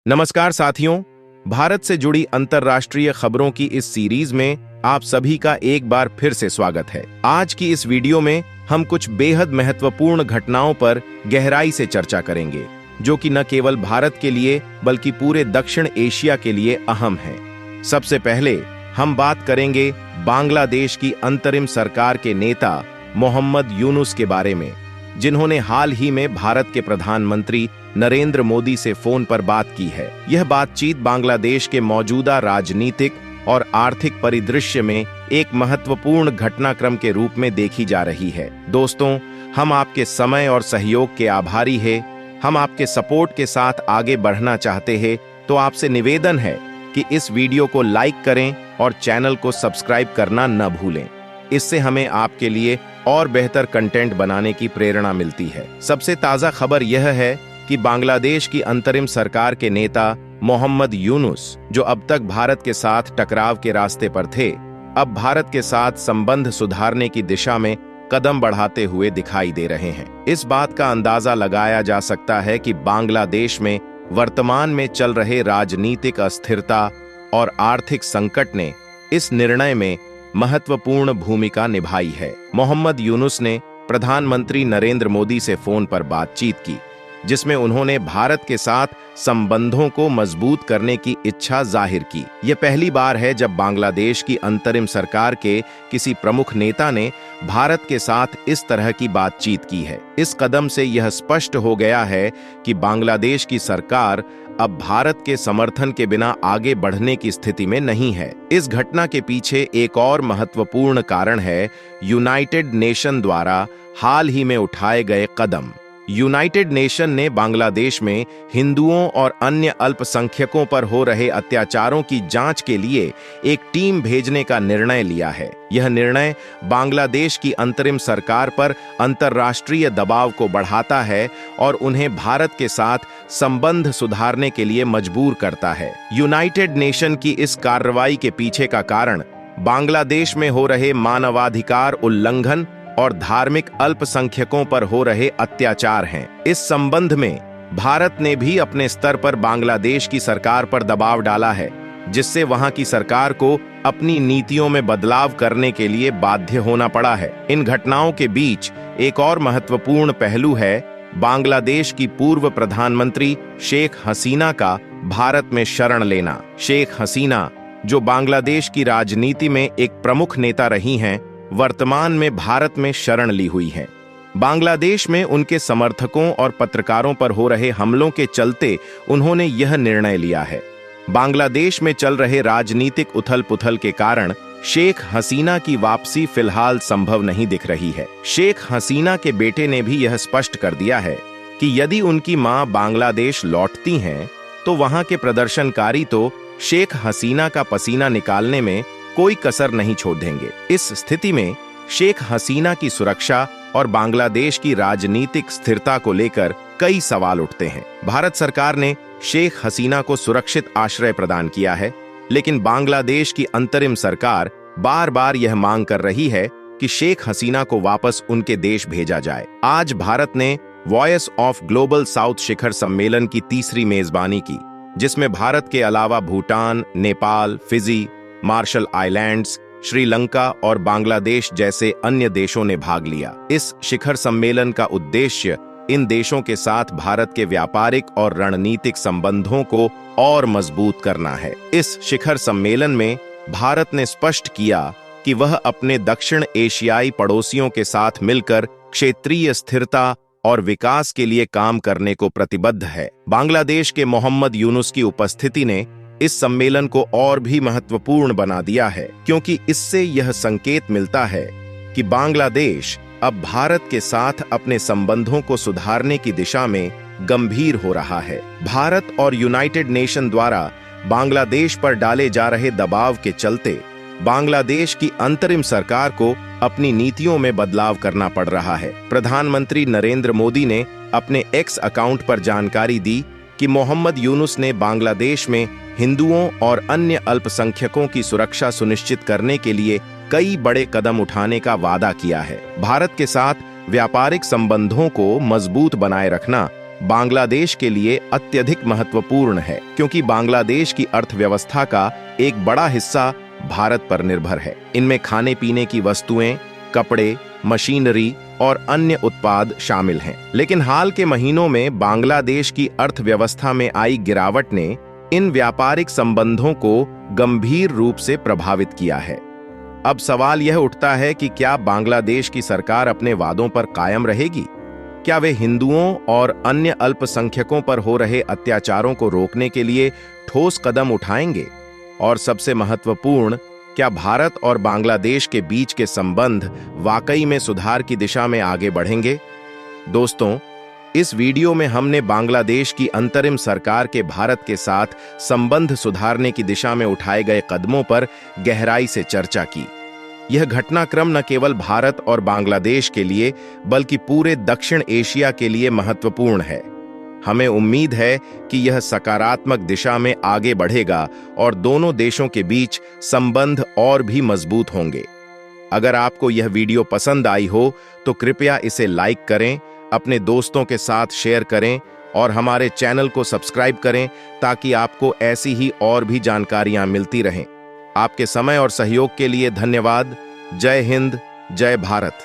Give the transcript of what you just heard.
नमस्कार साथियों, भारत से जुड़ी अंतर्राष्ट्रीय खबरों की इस सीरीज में आप सभी का एक बार फिर से स्वागत है। आज की इस वीडियो में हम कुछ बेहद महत्वपूर्ण घटनाओं पर गहराई से चर्चा करेंगे, जो कि न केवल भारत के लिए बल्कि पूरे दक्षिण एशिया के लिए अहम हैं। सबसे पहले हम बात करेंगे बांग्लादेश की अंतरिम सरकार के नेता मोहम्मद यूनुस के बारे में, जिन्होंने हाल ही में भारत के प्रधानमंत्री नरेंद्र मोदी से फोन पर बात की है। यह बातचीत बांग्लादेश के मौजूदा राजनीतिक और आर्थिक परिदृश्य में एक महत्वपूर्ण घटनाक्रम के रूप में देखी जा रही है। दोस्तों, हम आपके समय और सहयोग के आभारी हैं। हम आपके सपोर्ट के साथ आगे बढ़ना चाहते हैं, तो आपसे निवेदन है कि इस वीडियो को लाइक करें और चैनल को सब्सक्राइब करना न भूलें। इससे हमें आपके लिए और बेहतर कंटेंट बनाने की प्रेरणा मिलती है। सबसे ताज़ा खबर यह है कि बांग्लादेश की अंतरिम सरकार के नेता मोहम्मद यूनुस, जो अब तक भारत के साथ टकराव के रास्ते पर थे, अब भारत के साथ संबंध सुधारने की दिशा में कदम बढ़ाते हुए दिखाई दे रहे हैं। इस बात का अंदाजा लगाया जा सकता है कि बांग्लादेश में वर्तमान में चल रहे राजनीतिक अस्थिरता और आर्थिक संकट ने इस निर्णय में महत्वपूर्ण भूमिका निभाई है। मोहम्मद यूनुस ने प्रधानमंत्री नरेंद्र मोदी से फोन पर बातचीत की, जिसमें उन्होंने भारत के साथ संबंधों को मजबूत करने की इच्छा जाहिर की। यह पहली बार है जब बांग्लादेश की अंतरिम सरकार के किसी प्रमुख नेता ने भारत के साथ इस तरह की बातचीत की है। इस कदम से यह स्पष्ट हो गया है कि बांग्लादेश की सरकार अब भारत के समर्थन के बिना आगे बढ़ने की स्थिति में नहीं है। इस घटना के पीछे एक और महत्वपूर्ण कारण है यूनाइटेड नेशन द्वारा हाल ही में उठाए गए कदम। यूनाइटेड नेशन ने बांग्लादेश में हिंदुओं और अन्य अल्पसंख्यकों पर हो रहे अत्याचारों की जांच के लिए एक टीम भेजने का निर्णय लिया है। यह निर्णय बांग्लादेश की अंतरिम सरकार पर अंतर्राष्ट्रीय दबाव को बढ़ाता है और उन्हें भारत के साथ संबंध सुधारने के लिए मजबूर करता है। यूनाइटेड नेशन की इस कार्रवाई के पीछे का कारण बांग्लादेश में हो रहे मानवाधिकार उल्लंघन और धार्मिक अल्पसंख्यकों पर हो रहे अत्याचार हैं। इस संबंध में भारत ने भी अपने स्तर पर बांग्लादेश की सरकार पर दबाव डाला है, जिससे वहां की सरकार को अपनी नीतियों में बदलाव करने के लिए बाध्य होना पड़ा है। इन घटनाओं के बीच एक और महत्वपूर्ण पहलू है बांग्लादेश की पूर्व प्रधानमंत्री शेख हसीना का भारत में शरण लेना। शेख हसीना, जो बांग्लादेश की राजनीति में एक प्रमुख नेता रही हैं, वर्तमान में भारत में शरण ली हुई हैं। बांग्लादेश में उनके समर्थकों और पत्रकारों पर हो रहे हमलों के चलते उन्होंने यह निर्णय लिया है। बांग्लादेश में चल रहे राजनीतिक उथल-पुथल के कारण शेख हसीना की वापसी फिलहाल संभव नहीं दिख रही है। शेख हसीना के बेटे ने भी यह स्पष्ट कर दिया है कि यदि उनकी मां बांग्लादेश लौटती हैं, तो वहां के प्रदर्शनकारी तो शेख हसीना का पसीना निकालने में कोई कसर नहीं छोड़ देंगे। इस स्थिति में शेख हसीना की सुरक्षा और बांग्लादेश की राजनीतिक स्थिरता को लेकर कई सवाल उठते हैं। भारत सरकार ने शेख हसीना को सुरक्षित आश्रय प्रदान किया है, लेकिन बांग्लादेश की अंतरिम सरकार बार बार यह मांग कर रही है कि शेख हसीना को वापस उनके देश भेजा जाए। आज भारत ने वॉइस ऑफ ग्लोबल साउथ शिखर सम्मेलन की तीसरी मेजबानी की, जिसमें भारत के अलावा Bhutan, Nepal, Fiji, Marshall Islands, Sri Lanka और बांग्लादेश जैसे अन्य देशों ने भाग लिया। इस शिखर सम्मेलन का उद्देश्य इन देशों के साथ भारत के व्यापारिक और रणनीतिक संबंधों को और मजबूत करना है। इस शिखर सम्मेलन में भारत ने स्पष्ट किया कि वह अपने दक्षिण एशियाई पड़ोसियों के साथ मिलकर क्षेत्रीय स्थिरता और विकास के लिए काम करने को प्रतिबद्ध है। बांग्लादेश के मोहम्मद यूनुस की उपस्थिति ने इस सम्मेलन को और भी महत्वपूर्ण बना दिया है, क्योंकि इससे यह संकेत मिलता है कि बांग्लादेश अब भारत के साथ अपने संबंधों को सुधारने की दिशा में गंभीर हो रहा है। भारत और यूनाइटेड नेशन द्वारा बांग्लादेश पर डाले जा रहे दबाव के चलते बांग्लादेश की अंतरिम सरकार को अपनी नीतियों में बदलाव करना पड़ रहा है। प्रधानमंत्री नरेंद्र मोदी ने अपने एक्स अकाउंट पर जानकारी दी कि मोहम्मद यूनुस ने बांग्लादेश में हिंदुओं और अन्य अल्पसंख्यकों की सुरक्षा सुनिश्चित करने के लिए कई बड़े कदम उठाने का वादा किया है। भारत के साथ व्यापारिक संबंधों को मजबूत बनाए रखना बांग्लादेश के लिए अत्यधिक महत्वपूर्ण है, क्योंकि बांग्लादेश की अर्थव्यवस्था का एक बड़ा हिस्सा भारत पर निर्भर है। इनमें खाने पीने की वस्तुएं, कपड़े, मशीनरी और अन्य उत्पाद शामिल हैं। लेकिन हाल के महीनों में बांग्लादेश की अर्थव्यवस्था में आई गिरावट ने इन व्यापारिक संबंधों को गंभीर रूप से प्रभावित किया है। अब सवाल यह उठता है कि क्या बांग्लादेश की सरकार अपने वादों पर कायम रहेगी? क्या वे हिंदुओं और अन्य अल्पसंख्यकों पर हो रहे अत्याचारों को रोकने के लिए ठोस कदम उठाएंगे? और सबसे महत्वपूर्ण, क्या भारत और बांग्लादेश के बीच के संबंध वाकई में सुधार की दिशा में आगे बढ़ेंगे? दोस्तों, इस वीडियो में हमने बांग्लादेश की अंतरिम सरकार के भारत के साथ संबंध सुधारने की दिशा में उठाए गए कदमों पर गहराई से चर्चा की। यह घटनाक्रम न केवल भारत और बांग्लादेश के लिए बल्कि पूरे दक्षिण एशिया के लिए महत्वपूर्ण है। हमें उम्मीद है कि यह सकारात्मक दिशा में आगे बढ़ेगा और दोनों देशों के बीच संबंध और भी मजबूत होंगे। अगर आपको यह वीडियो पसंद आई हो तो कृपया इसे लाइक करें, अपने दोस्तों के साथ शेयर करें और हमारे चैनल को सब्सक्राइब करें ताकि आपको ऐसी ही और भी जानकारियां मिलती रहें। आपके समय और सहयोग के लिए धन्यवाद। जय हिंद, जय भारत।